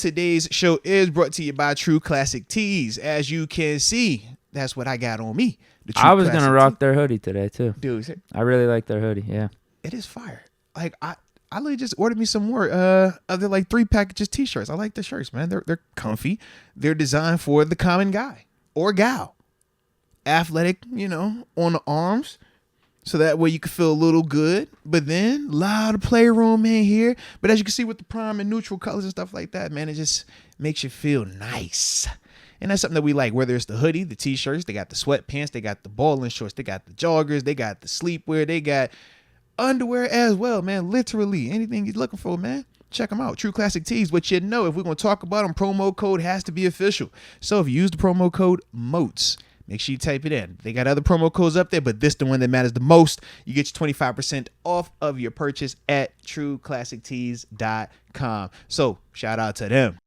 today's show is brought to you by True Classic Tees. As you can see, that's what I got on me. I was going to rock their hoodie today, too. Dude, I really like their hoodie, yeah. It is fire. Like, I literally just ordered me some more of their, like, 3 packages t-shirts. I like the shirts, man. They're comfy. They're designed for the common guy or gal. Athletic, on the arms. So that way you can feel a little good. But then, a lot of playroom in here. But as you can see with the prime and neutral colors and stuff like that, man, it just makes you feel nice. And that's something that we like, whether it's the hoodie, the t-shirts, they got the sweatpants, they got the bowling shorts, they got the joggers, they got the sleepwear, they got underwear as well, man. Literally, anything you're looking for, man. Check them out. True Classic Tees. But if we're going to talk about them, promo code has to be official. So if you use the promo code MOATS, make sure you type it in. They got other promo codes up there, but this is the one that matters the most. You get your 25% off of your purchase at trueclassictees.com. So shout out to them.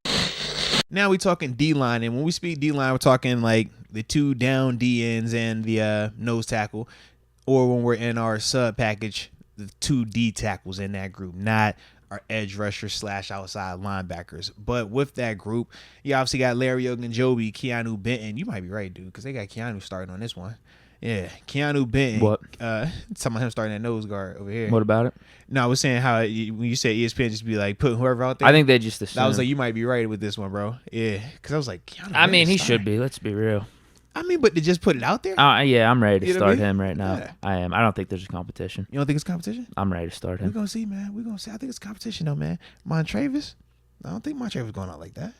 Now we talking D-line, and when we speak D-line, we're talking like the 2 down D-ends and the nose tackle, or when we're in our sub package, the 2 D tackles in that group, not our edge rusher / outside linebackers. But with that group, you obviously got Larry Ogunjobi, Keanu Benton. You might be right, dude, because they got Keanu starting on this one. Yeah, Keanu Benton. What? Some of him starting at nose guard over here. What about it? No, I was saying how when you said ESPN just be like putting whoever out there. I think they just assume. I was like, you might be right with this one, bro. Yeah, because I was like, Keanu I mean, he starting. should be. Let's be real. I mean, but to just put it out there? Yeah, I'm ready to You know what I start mean? him right now. Yeah. I am. I don't think there's a competition. You don't think it's competition? I'm ready to start We're him. going to see, man. We're going to see. I think it's competition, though, man. Montravis? I don't think Montravis going out like that.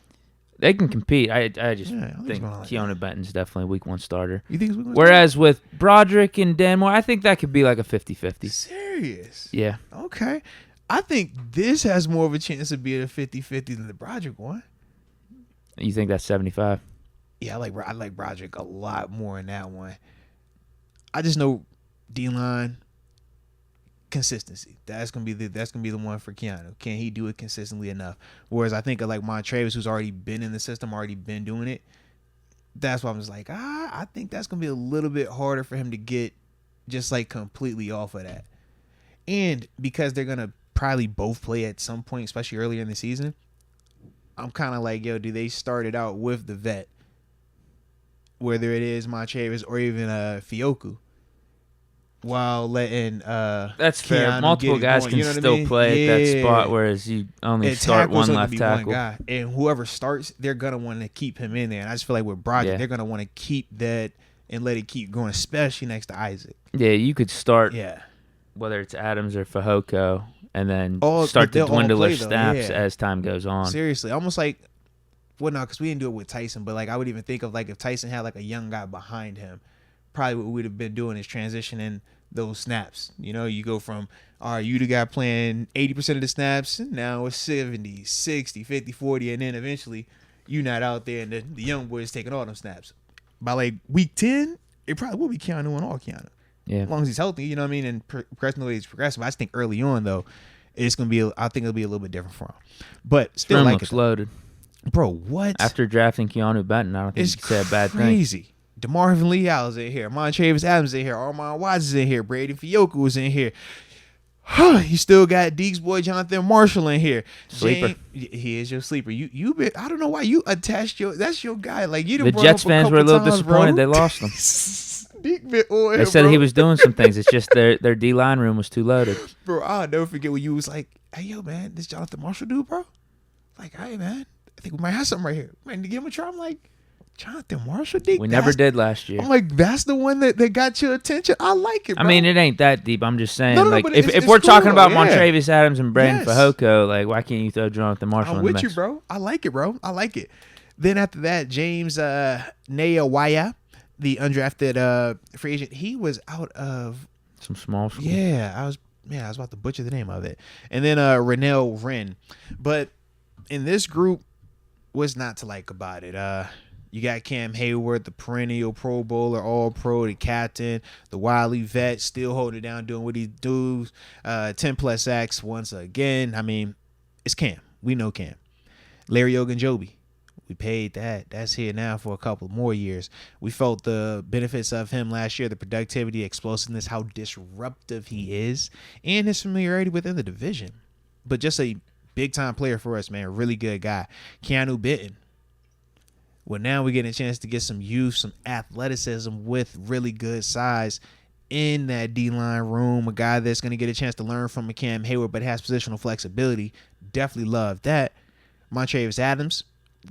They can compete. I just Yeah, think like Keanu Benton's definitely a week 1 starter. You think it's week 1 Whereas with Broderick and Danmore, I think that could be like a 50-50. Serious? Yeah. Okay. I think this has more of a chance of being a 50-50 than the Broderick one. You think that's 75? Yeah, I like Broderick a lot more in that one. I just know D-line consistency. That's gonna be the one for Keanu. Can he do it consistently enough? Whereas I think of like Montravis, who's already been in the system, already been doing it. That's why I was like, I think that's gonna be a little bit harder for him to get just like completely off of that. And because they're gonna probably both play at some point, especially earlier in the season, I'm kind of like, yo, do they start it out with the vet? Whether it is Montravis or even Fioku, while letting that's fair. Keanu Multiple guys can still play at that spot, whereas you only start one left tackle. One guy. And whoever starts, they're gonna want to keep him in there. And I just feel like with Broderick, they're gonna want to keep that and let it keep going, especially next to Isaac. Yeah, you could start. Yeah, whether it's Adams or Fehoko, and then Oh, start but to they'll all dwindle play, their though, snaps yeah. as time goes on. seriously, almost like. Well, no, because we didn't do it with Tyson, but like I would even think of like if Tyson had like a young guy behind him, probably what we'd have been doing is transitioning those snaps. You go from, all right, you the guy playing 80% of the snaps, and now it's 70, 60, 50, 40, and then eventually you not out there and the young boy is taking all them snaps. By like week 10, it probably will be Keanu and all Keanu. Yeah. As long as he's healthy, you know what I mean? And progressing the way he's progressing. But I just think early on, though, it's going to be, I think it'll be a little bit different for him. But still Room like looks it. loaded. Bro, what? After drafting Keanu Benton, I don't think It's you could say a bad thing. crazy. DeMarvin Leal's in here. Montravis Adams in here. Armand Watts is in here. Brady Fioku is in here. You still got Deke's boy Jonathan Marshall in here. Sleeper. He is your sleeper. You been, I don't know why you attached that's your guy. Like you. The Jets fans were a little disappointed they lost him. Deke been on They him, said bro. he was doing some things. It's just their D-line room was too loaded. Bro, I'll never forget when you was like, hey, yo, man, this Jonathan Marshall dude, bro. Like, hey, man, I think we might have something right here. Man, to give him a try, I'm like, Jonathan Marshall, Deke? We never did last year. I'm like, that's the one that got your attention. I like it, bro. I mean, it ain't that deep. I'm just saying, No, like, but if it's we're cool, talking about yeah. Montravis Adams and Brandon Yes. Fehoko, like, why can't you throw Jonathan Marshall I'm in the with mix? you, bro. I like it, bro. I like it. Then after that, James Nayawaya, the undrafted free agent, he was out of Some small school. I was about to butcher the name of it. And then Renell Wren. But in this group, what's not to like about it? You got Cam Hayward, the perennial Pro Bowler, All Pro, the captain, the wily vet, still holding it down, doing what he does. 10 plus sacks once again. I mean, it's Cam. We know Cam. Larry Ogunjobi. We paid that. That's here now for a couple more years. We felt the benefits of him last year, the productivity, explosiveness, how disruptive he is, and his familiarity within the division. But just a big time player for us, man. Really good guy. Keanu Benton. Well, now we're getting a chance to get some youth, some athleticism with really good size in that D-line room. A guy that's going to get a chance to learn from Cam Hayward, but has positional flexibility. Definitely love that. Montravius Adams,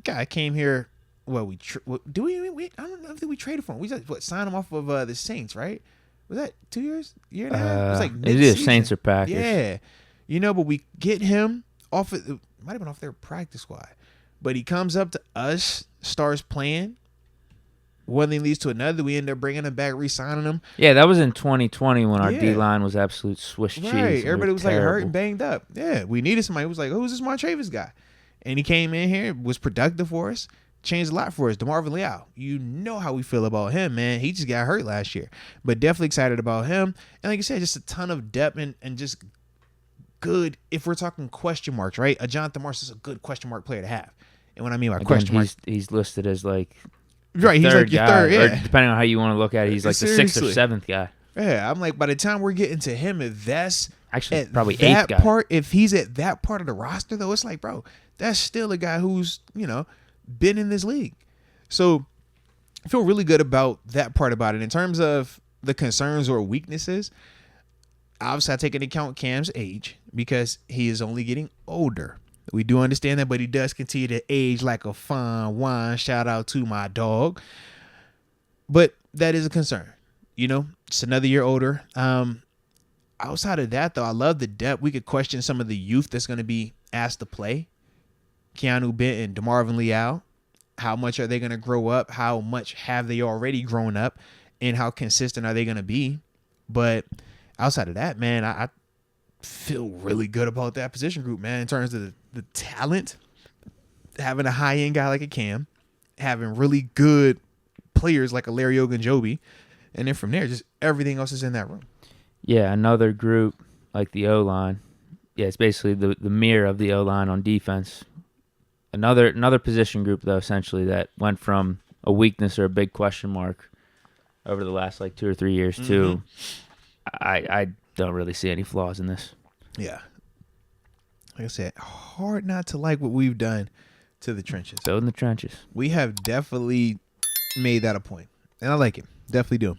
guy came here. Well, we I don't know if we traded for him. We just signed him off of the Saints, right? Was that 2 years? Year and a half? It was like either Saints or Packers. Yeah. But we get him off of, it might have been off their practice squad. But he comes up to us, starts playing. One thing leads to another. We end up bringing him back, re-signing him. Yeah, that was in 2020 when our D-line was absolute Swiss cheese. Right. Everybody was terrible. like hurt and banged up. Yeah, we needed somebody who was like, who's this Montravius guy? And he came in here, was productive for us, changed a lot for us. DeMarvin Leal, you know how we feel about him, man. He just got hurt last year. But definitely excited about him. And like you said, just a ton of depth and just good, if we're talking question marks, right? A Jonathan Morris is a good question mark player to have. And what I mean by question mark, he's listed as like right, he's like your third, or depending on how you want to look at it, he's like the sixth or seventh guy. Yeah, I'm like, by the time we're getting to him, if that's actually probably eighth guy. Part, if he's at that part of the roster, though, it's like, bro, that's still a guy who's, been in this league. So I feel really good about that part about it. In terms of the concerns or weaknesses, obviously I take into account Cam's age because he is only getting older. We do understand that, but he does continue to age like a fine wine. Shout out to my dog. But that is a concern. It's another year older. Outside of that, though, I love the depth. We could question some of the youth that's going to be asked to play. Keanu Benton, DeMarvin Leal. How much are they going to grow up? How much have they already grown up? And how consistent are they going to be? But outside of that, man, I feel really good about that position group, man, in terms of the talent, having a high-end guy like a Cam, having really good players like a Larry Ogunjobi, and then from there, just everything else is in that room. Yeah, another group like the O-line. Yeah, it's basically the mirror of the O-line on defense. Another position group, though, essentially, that went from a weakness or a big question mark over the last, 2 or 3 years, to I don't really see any flaws in this. Yeah. Like I said, hard not to like what we've done to the trenches. Building the trenches. We have definitely made that a point, and I like it. Definitely do.